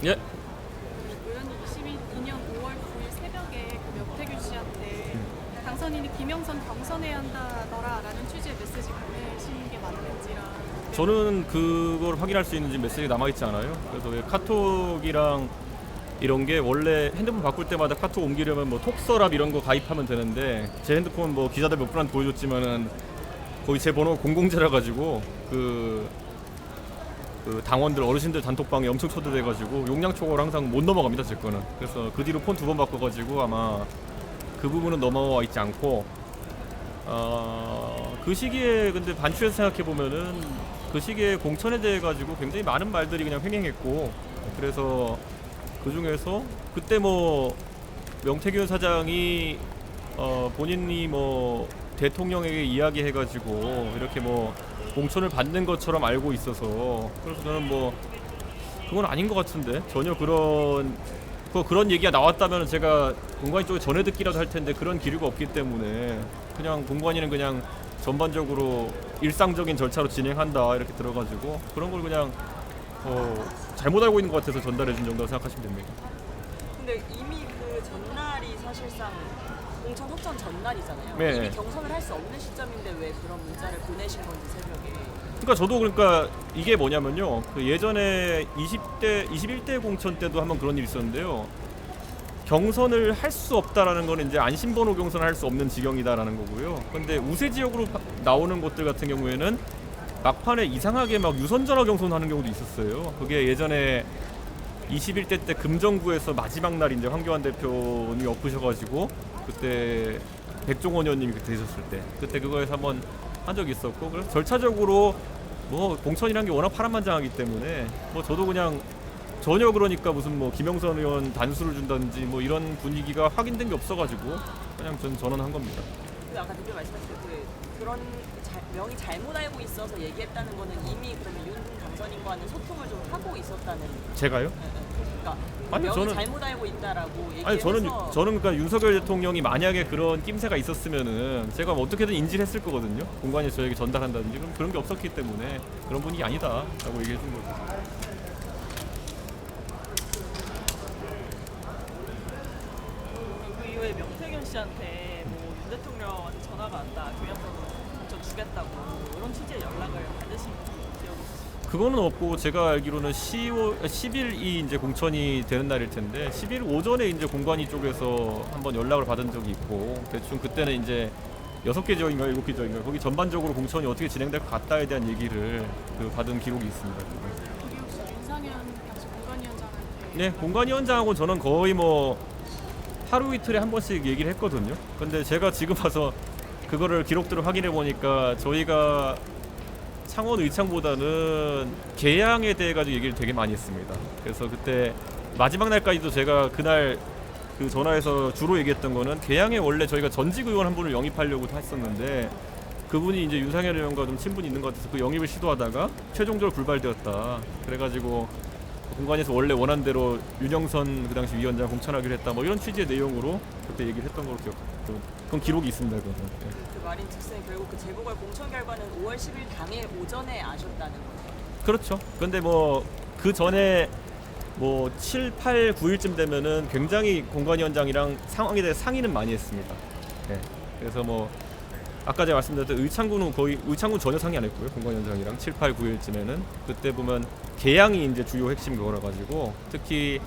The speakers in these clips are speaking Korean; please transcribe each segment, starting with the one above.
예. 의원님 22년 5월 9일 새벽에 그 명태균 씨한테 당선인이 김영선 경선해야 한다더라라는 취지의 메시지 보내신 게 맞는지랑. 저는 그걸 확인할 수 있는지 메시지가 남아있지 않아요. 그래서 왜 카톡이랑 이런 게 원래 핸드폰 바꿀 때마다 카톡 옮기려면 뭐 톡서랍 이런 거 가입하면 되는데 제 핸드폰 뭐 기자들 몇 분한테 보여줬지만은 거의 제 번호 공공재라 가지고 그 당원들 어르신들 단톡방에 엄청 초대돼가지고 용량 초과를 항상 못 넘어갑니다 제 거는. 그래서 그 뒤로 폰 2번 바꿔가지고 아마 그 부분은 넘어와 있지 않고 그 시기에 근데 반추해서 생각해 보면은 그 시기에 공천에 대해 가지고 굉장히 많은 말들이 그냥 횡행했고 그래서 그 중에서 그때 뭐 명태균 사장이 본인이 뭐 대통령에게 이야기해가지고 이렇게 뭐 공천을 받는 것처럼 알고 있어서 그래서 저는 뭐 그건 아닌 것 같은데 전혀 그런 얘기가 나왔다면 제가 공관위 쪽에 전해 듣기라도 할 텐데 그런 기류가 없기 때문에 그냥 공관위는 그냥 전반적으로 일상적인 절차로 진행한다 이렇게 들어가지고 그런 걸 그냥 잘못 알고 있는 것 같아서 전달해 준 정도라고 생각하시면 됩니다. 근데 이미 그 전날이 사실상 공천 확정 전날이잖아요. 네. 이미 경선을 할 수 없는 시점인데 왜 그런 문자를 보내신 건지 새벽에. 그러니까 저도 그러니까 이게 뭐냐면요. 그 예전에 21대 공천 때도 한번 그런 일이 있었는데요. 경선을 할 수 없다라는 건 이제 안심번호 경선을 할 수 없는 지경이다라는 거고요. 근데 우세 지역으로 나오는 곳들 같은 경우에는 막판에 이상하게 막 유선전화 경선하는 경우도 있었어요. 그게 예전에 21대 때 금정구에서 마지막 날인데 황교안 대표님이 엎으셔가지고 그때 백종원 의원님이 그때 되셨을 때 그때 그거에서 한번 한 적이 있었고 그래서 절차적으로 뭐 공천이란 게 워낙 파란만장하기 때문에 뭐 저도 그냥 전혀 그러니까 무슨 뭐 김영선 의원 단수를 준다든지 뭐 이런 분위기가 확인된 게 없어가지고 그냥 전 전원한 겁니다. 그 아까 대표 말씀하신 그런 명이 잘못 알고 있어서 얘기했다는 거는 이미 그러면 윤 당선인과는 소통을 좀 하고 있었다는. 제가요? 그러니까 아니요, 명이 저는- 잘못 알고 있다라고 얘기해서. 아니 저는 그러니까 윤석열 대통령이 만약에 그런 낌새가 있었으면은 제가 뭐 어떻게든 인지를 했을 거거든요. 공관에서 저에게 전달한다든지 그런 게 없었기 때문에 그런 분위기 아니다라고 얘기해 준 거죠. 그 이후에 명태균 씨한테 뭐 윤 대통령한테 전화가 왔다, 김영선 공천 주겠다고 이런 취지의 연락을 받으신 기억이 있으시죠? 그거는 없고 제가 알기로는 10일이 이제 공천이 되는 날일 텐데 10일 오전에 이제 공관위 쪽에서 한번 연락을 받은 적이 있고 대충 그때는 이제 6개 지역인가 7개 지역인가 거기 전반적으로 공천이 어떻게 진행될 것 같다에 대한 얘기를 받은 기록이 있습니다. 그게 혹시 윤상현 당시 공관위원장한테. 네, 공관위원장하고 저는 거의 뭐 하루 이틀에 한 번씩 얘기를 했거든요. 근데 제가 지금 와서 그거를 기록들을 확인해 보니까 저희가 창원 의창보다는 개항에 대해 가지고 얘기를 되게 많이 했습니다. 그래서 그때 마지막 날까지도 제가 그날 그 전화에서 주로 얘기했던 거는 개항에 원래 저희가 전직 의원 한 분을 영입하려고 했었는데 그분이 이제 윤상현 의원과 좀 친분이 있는 것 같아서 그 영입을 시도하다가 최종적으로 불발되었다. 그래가지고 공관에서 원래 원한 대로 윤영선 그 당시 위원장 공천하기로 했다. 뭐 이런 취지의 내용으로 그때 얘기를 했던 걸로 기억해요. 그건 기록이 있습니다. 그건. 네. 그 말인 즉슨 결국 그 재보궐 공천 결과는 5월 10일 당일 오전에 아셨다는 거죠. 그렇죠. 근데 뭐 그 전에 뭐 7, 8, 9일쯤 되면은 굉장히 공관위원장이랑 상황에 대해 상의는 많이 했습니다. 네. 그래서 뭐 아까 제가 말씀드렸던 의창군 전혀 상의 안 했고요. 공관위원장이랑 7, 8, 9일쯤에는 그때 보면 개항이 이제 주요 핵심 거라 가지고 특히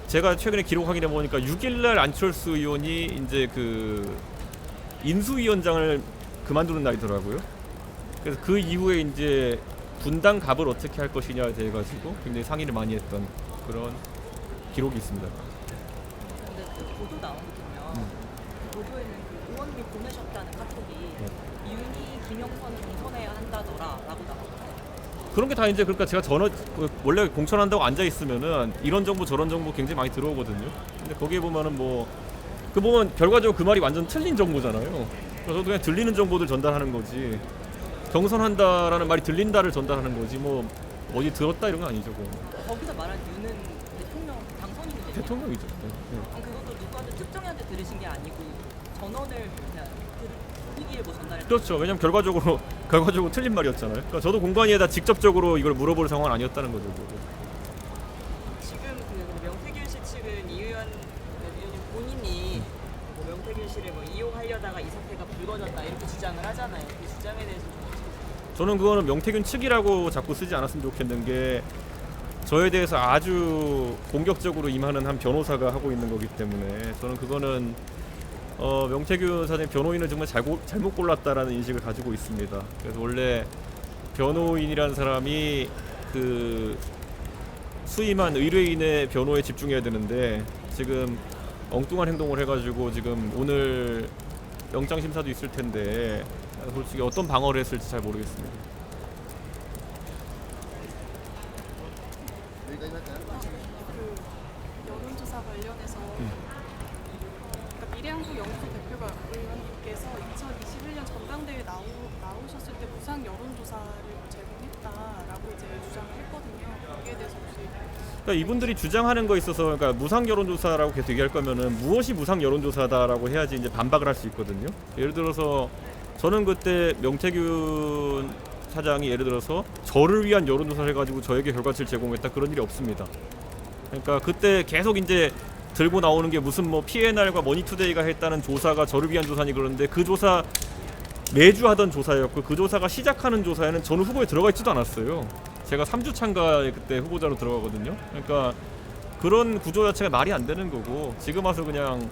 제가 최근에 기록 확인해 보니까 6일날 안철수 의원이 이제 그 인수위원장을 그만두는 날이더라고요. 그래서 그 이후에 이제 분당 갑을 어떻게 할 것이냐에 대해 가지고 굉장히 상의를 많이 했던 그런 기록이 있습니다. 근데 그 보도 나오거든요. 보도에는 그 의원님이 보내셨다는 카톡이 윤이 김영선 경선해야 한다더라라고 나오거든요. 그런 게 다 이제 그러니까 제가 원래 공천한다고 앉아 있으면은 이런 정보 저런 정보 굉장히 많이 들어오거든요. 근데 거기에 보면은 뭐 그 보면 결과적으로 그 말이 완전 틀린 정보잖아요. 그래서 저도 그냥 들리는 정보들 전달하는 거지. 경선한다라는 말이 들린다를 전달하는 거지 뭐 어디 들었다 이런 건 아니죠. 그건. 거기서 말한 윤은 대통령 당선인이거든요. 대통령이죠. 네. 그것도 누구한테 특정한테 들으신 게 아니고 전원을 그냥 일기에 뭐 전달했. 그렇죠. 왜냐면 결과적으로 틀린 말이었잖아요. 그러니까 저도 공관위에다 직접적으로 이걸 물어볼 상황은 아니었다는 거죠. 대통령실을 뭐 이용하려다가 이 사태가 불거졌다 이렇게 주장을 하잖아요. 그 주장에 대해서 좀 저는 그거는 명태균 측이라고 자꾸 쓰지 않았으면 좋겠는 게 저에 대해서 아주 공격적으로 임하는 한 변호사가 하고 있는 거기 때문에 저는 그거는 명태균 사장님 변호인을 정말 잘못 골랐다라는 인식을 가지고 있습니다. 그래서 원래 변호인이라는 사람이 그 수임한 의뢰인의 변호에 집중해야 되는데 지금 엉뚱한 행동을 해가지고 지금 오늘 영장 심사도 있을 텐데 솔직히 어떤 방어를 했을지 잘 모르겠습니다. 그 여론조사 관련해서 그러니까 미래한국 연구소 대표가 의원님께서 2021년 전당대회 나오셨을 때 무상 여론조사를 제공했다라고 이제 주장을 했거든요. 여기에 대해서 혹시 그러니까 이분들이 주장하는 거에 있어서 그러니까 무상 여론조사라고 계속 얘기할 거면은 무엇이 무상 여론조사다라고 해야지 이제 반박을 할 수 있거든요. 예를 들어서 저는 그때 명태균 사장이 예를 들어서 저를 위한 여론조사를 해가지고 저에게 결과치를 제공했다 그런 일이 없습니다. 그러니까 그때 계속 이제 들고 나오는 게 무슨 뭐 P&R과 머니투데이가 했다는 조사가 저를 위한 조사니 그러는데 그 조사 매주 하던 조사였고 그 조사가 시작하는 조사에는 저는 후보에 들어가 있지도 않았어요. 제가 3주 참가에 그때 후보자로 들어가거든요. 그러니까 그런 구조 자체가 말이 안 되는 거고 지금 와서 그냥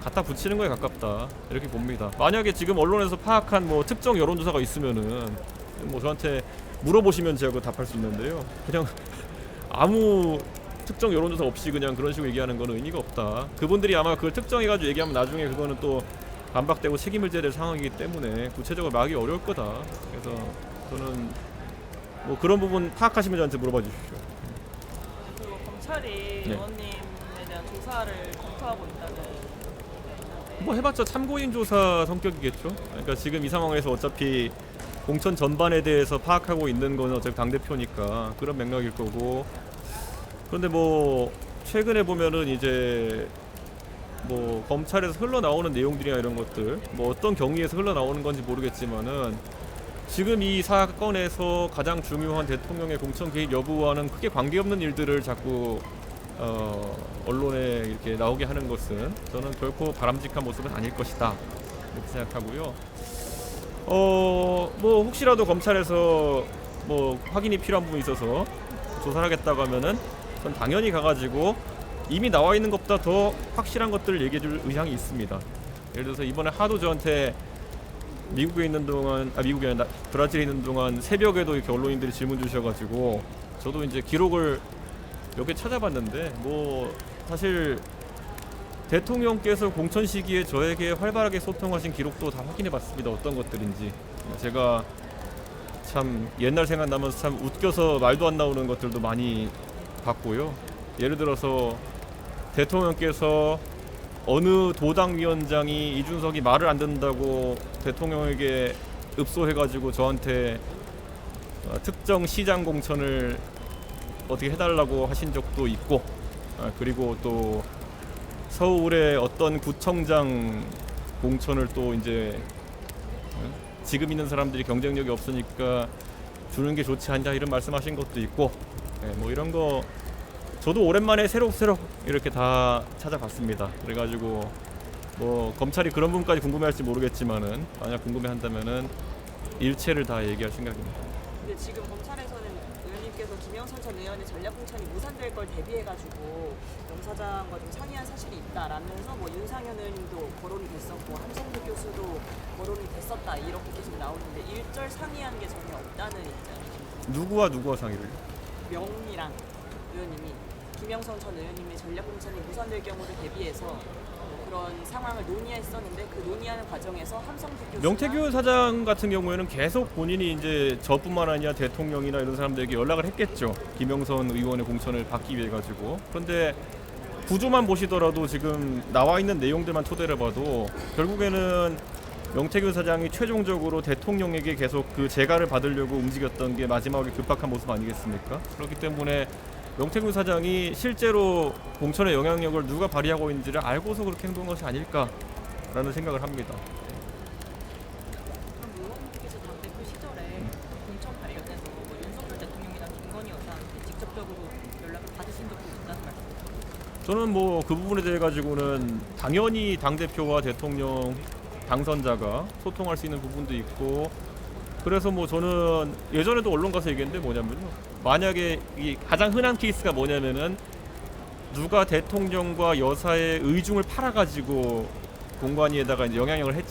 갖다 붙이는 거에 가깝다 이렇게 봅니다. 만약에 지금 언론에서 파악한 뭐 특정 여론조사가 있으면은 뭐 저한테 물어보시면 제가 그거 답할 수 있는데요. 그냥 아무 특정 여론조사 없이 그냥 그런 식으로 얘기하는 건 의미가 없다. 그분들이 아마 그걸 특정해가지고 얘기하면 나중에 그거는 또 반박되고 책임을 져야 될 상황이기 때문에 구체적으로 막기 어려울 거다. 그래서 저는 뭐 그런 부분 파악하시면 저한테 물어봐 주십시오. 그리고 검찰이 네. 의원님에 대한 조사를 검토하고 있다는 뭐 해봤자 참고인 조사 성격이겠죠. 그러니까 지금 이 상황에서 어차피 공천 전반에 대해서 파악하고 있는 건 어차피 당대표니까 그런 맥락일 거고. 그런데 뭐 최근에 보면은 이제 뭐 검찰에서 흘러나오는 내용들이나 이런 것들 뭐 어떤 경위에서 흘러나오는 건지 모르겠지만은 지금 이 사건에서 가장 중요한 대통령의 공천 개입 여부와는 크게 관계없는 일들을 자꾸 언론에 이렇게 나오게 하는 것은 저는 결코 바람직한 모습은 아닐 것이다 이렇게 생각하고요. 뭐 혹시라도 검찰에서 뭐 확인이 필요한 부분이 있어서 조사를 하겠다고 하면은 전 당연히 가가지고 이미 나와 있는 것보다 더 확실한 것들을 얘기해줄 의향이 있습니다. 예를 들어서 이번에 하도 저한테 미국에 있는 동안 미국이 아니라 브라질에 있는 동안 새벽에도 이렇게 언론인들이 질문 주셔가지고 저도 이제 기록을 몇 개 찾아봤는데 뭐 사실 대통령께서 공천 시기에 저에게 활발하게 소통하신 기록도 다 확인해봤습니다. 어떤 것들인지 제가 참 옛날 생각나면서 참 웃겨서 말도 안 나오는 것들도 많이 봤고요. 예를 들어서 대통령께서 어느 도당위원장이 이준석이 말을 안 듣는다고 대통령에게 읍소해가지고 저한테 특정 시장 공천을 어떻게 해달라고 하신 적도 있고 그리고 또 서울의 어떤 구청장 공천을 또 이제 지금 있는 사람들이 경쟁력이 없으니까 주는 게 좋지 않냐 이런 말씀하신 것도 있고 뭐 이런 거 저도 오랜만에 새록새록 이렇게 다 찾아봤습니다. 그래가지고 뭐 검찰이 그런 부분까지 궁금해할지 모르겠지만은 만약 궁금해한다면은 일체를 다 얘기할 생각입니다. 근데 지금 검찰에서는 의원님께서 김영선 전 의원의 전략 공천이 무산될 걸 대비해가지고 영사장과 좀 상의한 사실이 있다라면서 뭐 윤상현 의원님도 거론이 됐었고 함성득 교수도 거론이 됐었다 이렇게 계속 나오는데 일절 상의한 게 전혀 없다는 입장이십니다. 누구와 상의를? 명이랑 의원님이 김영선 전 의원님의 전략 공천이 무산될 경우를 대비해서 그런 상황을 논의했었는데 그 논의하는 과정에서 함성득 교수가 명태균 사장 같은 경우에는 계속 본인이 이제 저뿐만 아니라 대통령이나 이런 사람들에게 연락을 했겠죠. 김영선 의원의 공천을 받기 위해 가지고. 그런데 구조만 보시더라도 지금 나와 있는 내용들만 토대를 봐도 결국에는 명태균 사장이 최종적으로 대통령에게 계속 그 재가를 받으려고 움직였던 게 마지막에 급박한 모습 아니겠습니까? 그렇기 때문에 명태균 사장이 실제로 공천의 영향력을 누가 발휘하고 있는지를 알고서 그렇게 행동한 것이 아닐까라는 생각을 합니다. 그럼 의원님께서 당대표 시절에 공천 관련해서 뭐 윤석열 대통령이나 김건희 여사한테 직접적으로 연락을 받으신 적도 있다는 말씀이죠? 저는 뭐 그 부분에 대해 가지고는 당연히 당대표와 대통령 당선자가 소통할 수 있는 부분도 있고, 그래서 뭐 저는 예전에도 언론 가서 얘기했는데 뭐냐면요, 만약에 이 가장 흔한 케이스가 뭐냐면은 누가 대통령과 여사의 의중을 팔아가지고 공관위에다가 이제 영향력을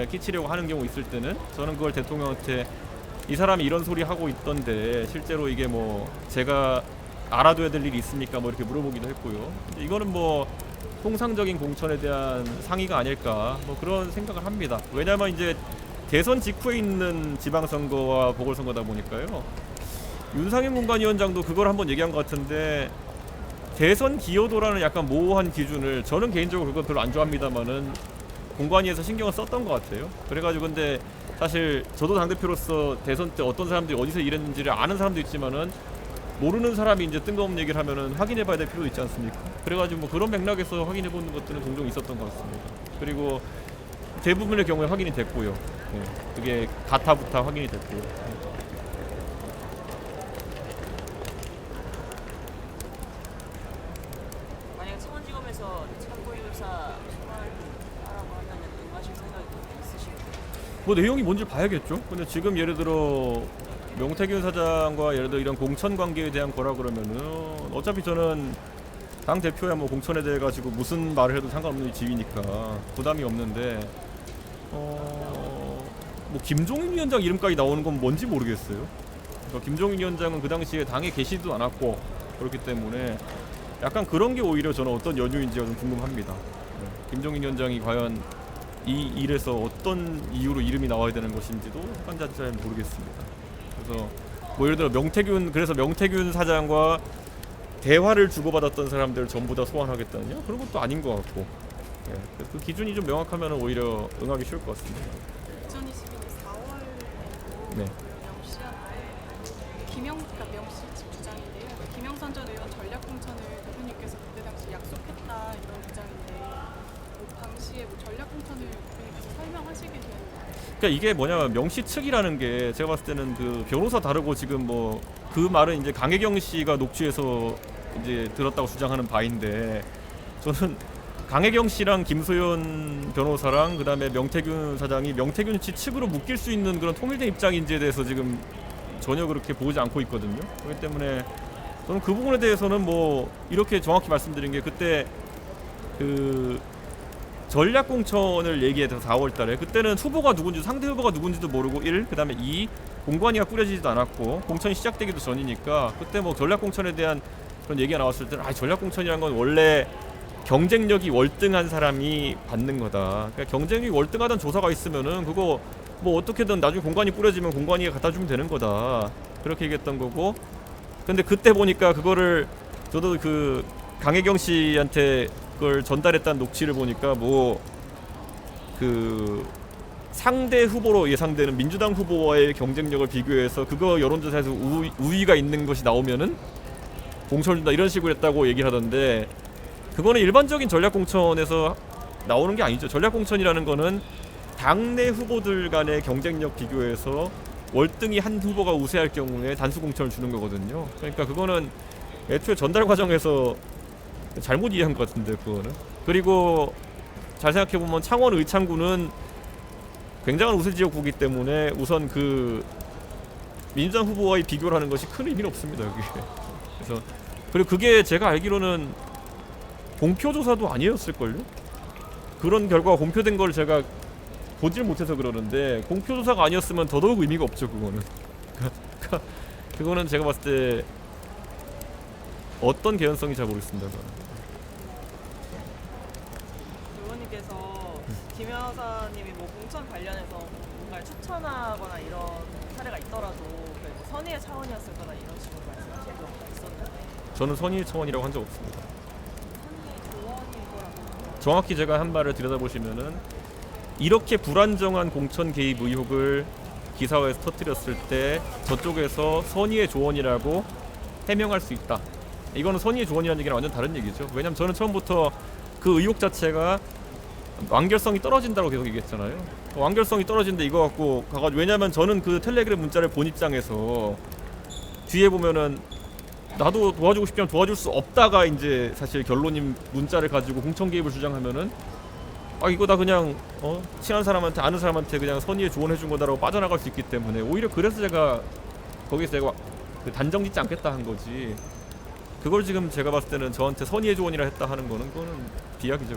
끼치려고 하는 경우 있을 때는 저는 그걸 대통령한테 이 사람이 이런 소리 하고 있던데 실제로 이게 뭐 제가 알아둬야 될 일이 있습니까? 뭐 이렇게 물어보기도 했고요. 근데 이거는 뭐 통상적인 공천에 대한 상의가 아닐까 뭐 그런 생각을 합니다. 왜냐하면 이제 대선 직후에 있는 지방선거와 보궐선거다 보니까요. 윤상현 공관위원장도 그걸 한번 얘기한 것 같은데, 대선 기여도라는 약간 모호한 기준을, 저는 개인적으로 그건 별로 안 좋아합니다만은 공관위에서 신경을 썼던 것 같아요. 그래가지고 근데 사실 저도 당대표로서 대선 때 어떤 사람들이 어디서 일했는지를 아는 사람도 있지만은 모르는 사람이 이제 뜬금없는 얘기를 하면은 확인해봐야 될 필요도 있지 않습니까? 그래가지고 뭐 그런 맥락에서 확인해보는 것들은 종종 있었던 것 같습니다. 그리고 대부분의 경우에 확인이 됐고요. 네, 그게 가타부타 확인이 됐고요. 만약 창원지검에서 참고인사 소환하라고 하면 응하실 생각이 있으신가요? 뭐 내용이 뭔지 봐야겠죠. 근데 지금 예를 들어 명태균 사장과 예를 들어 이런 공천 관계에 대한 거라 그러면은 어차피 저는 당 대표야 뭐 공천에 대해 가지고 무슨 말을 해도 상관없는 지위니까 부담이 없는데, 뭐 김종인 위원장 이름까지 나오는 건 뭔지 모르겠어요. 그러니까 김종인 위원장은 그 당시에 당에 계시지도 않았고 그렇기 때문에 약간 그런 게 오히려 저는 어떤 연유인지가 좀 궁금합니다. 네. 김종인 위원장이 과연 이 일에서 어떤 이유로 이름이 나와야 되는 것인지도 약간 잘 모르겠습니다. 그래서 뭐 예를 들어 명태균 사장과 대화를 주고받았던 사람들 전부 다 소환하겠다느냐? 그런 것도 아닌 것 같고, 네. 그 기준이 좀 명확하면 오히려 응하기 쉬울 것 같습니다. 2022년 4월에도 네. 명씨 집 주장인데요. 김영선 전 의원 전략공천을 대표님께서 그때 당시 약속했다 이런 주장인데, 뭐 당시에 뭐 전략공천을 대표님께서 설명하시게 된. 그러니까 이게 뭐냐면 명씨 측이라는 게 제가 봤을 때는 그 변호사 다르고 지금 뭐 그 말은 이제 강혜경 씨가 녹취해서 이제 들었다고 주장하는 바인데, 저는 강혜경 씨랑 김소연 변호사랑 그다음에 명태균 사장이 명태균 씨 측으로 묶일 수 있는 그런 통일된 입장인지에 대해서 지금 전혀 그렇게 보지 않고 있거든요. 그렇기 때문에 저는 그 부분에 대해서는 뭐 이렇게 정확히 말씀드린 게, 그때 그 전략 공천을 얘기해서 4월 달에 그때는 후보가 누군지 상대 후보가 누군지도 모르고 1, 그다음에 2, 공관위가 꾸려지지도 않았고 공천이 시작되기도 전이니까 그때 뭐 전략 공천에 대한 그런 얘기가 나왔을 때는 전략 공천이라는 건 원래 경쟁력이 월등한 사람이 받는 거다. 그러니까 경쟁력이 월등하다는 조사가 있으면은 그거 뭐 어떻게든 나중에 공관위 꾸려지면 공관위가 갖다 주면 되는 거다. 그렇게 얘기했던 거고. 근데 그때 보니까 그거를 저도 그 강혜경 씨한테 그걸 전달했다는 녹취를 보니까 뭐 그 상대 후보로 예상되는 민주당 후보와의 경쟁력을 비교해서 그거 여론조사에서 우위가 있는 것이 나오면은 공천을 준다 이런 식으로 했다고 얘기를 하던데, 그거는 일반적인 전략공천에서 나오는 게 아니죠. 전략공천이라는 거는 당내 후보들 간의 경쟁력 비교해서 월등히 한 후보가 우세할 경우에 단수 공천을 주는 거거든요. 그러니까 그거는 애초에 전달 과정에서 잘못 이해한 것 같은데 그거는. 그리고 잘 생각해보면 창원 의창구는 굉장한 우세 지역구이기 때문에 우선 그 민주당 후보와의 비교를 하는 것이 큰 의미는 없습니다 여기. 그래서 그리고 그게 제가 알기로는 공표 조사도 아니었을걸요? 그런 결과가 공표된 걸 제가 보질 못해서 그러는데, 공표 조사가 아니었으면 더더욱 의미가 없죠 그거는. 그거는 제가 봤을 때 어떤 개연성이 잘 모르겠습니다. 의원님께서 김 여사님이 뭐 공천 관련해서 뭔가를 추천하거나 이런 사례가 있더라도 뭐 선의의 차원이었을 거다 이런 식으로 말씀하실 경우가 있었는데, 저는 선의의 차원이라고 한 적 없습니다. 선의의 조언일 거라고. 정확히 제가 한 말을 들여다보시면은 이렇게 불안정한 공천 개입 의혹을 기사화에서 터뜨렸을 때 저쪽에서 선의의 조언이라고 해명할 수 있다. 이거는 선의의 조언이라는 얘기는 완전 다른 얘기죠. 왜냐면 저는 처음부터 그 의혹 자체가 완결성이 떨어진다고 계속 얘기했잖아요. 완결성이 떨어진데 이거 갖고 가가지고, 왜냐면 저는 그 텔레그램 문자를 본 입장에서 뒤에 보면은 나도 도와주고 싶지만 도와줄 수 없다가 이제 사실 결론인 문자를 가지고 공천 개입을 주장하면은 아 이거 다 그냥 친한 사람한테 아는 사람한테 그냥 선의의 조언해 준 거다라고 빠져나갈 수 있기 때문에 오히려 그래서 제가 거기서 제가 그 단정 짓지 않겠다 한 거지. 그걸 지금 제가 봤을 때는 저한테 선의의 조언이라 했다 하는 거는 그거는 비약이죠.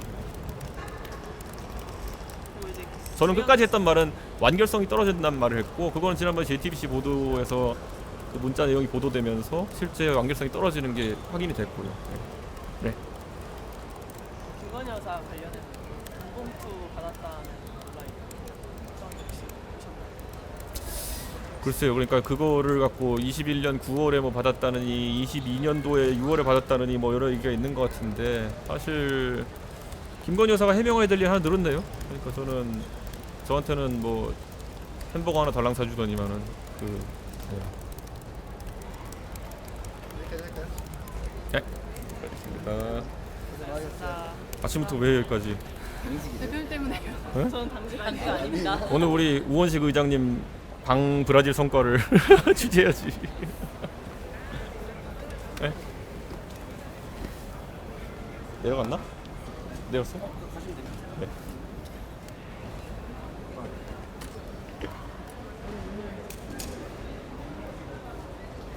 그리고 이제 저는 김현- 끝까지 했던 말은 완결성이 떨어진다는 말을 했고 그거는 지난번 JTBC 보도에서 그 문자 내용이 보도되면서 실제 완결성이 떨어지는 게 확인이 됐고요. 네. 김건희 여사 관련해서 공봉투 받았다는 온라인 점 혹시 보셨나요? 글쎄요. 그러니까 그거를 갖고 21년 9월에 뭐 받았다느니 22년도에 6월에 받았다느니 뭐 여러 얘기가 있는 것 같은데 사실 김건희 여사가 해명해야 될 일 하나 늘었네요. 그러니까 저한테는 뭐 햄버거 하나 달랑 사주더니만은 네. 네. 알겠습니다. 자, 아침부터 왜 여기까지? 대표님 때문에요. 저는 당직 아니, 아닙니다. 오늘 우리 우원식 의장님 방 브라질 성과를 취재해야지. 네? 내려갔나? 내렸어? 네.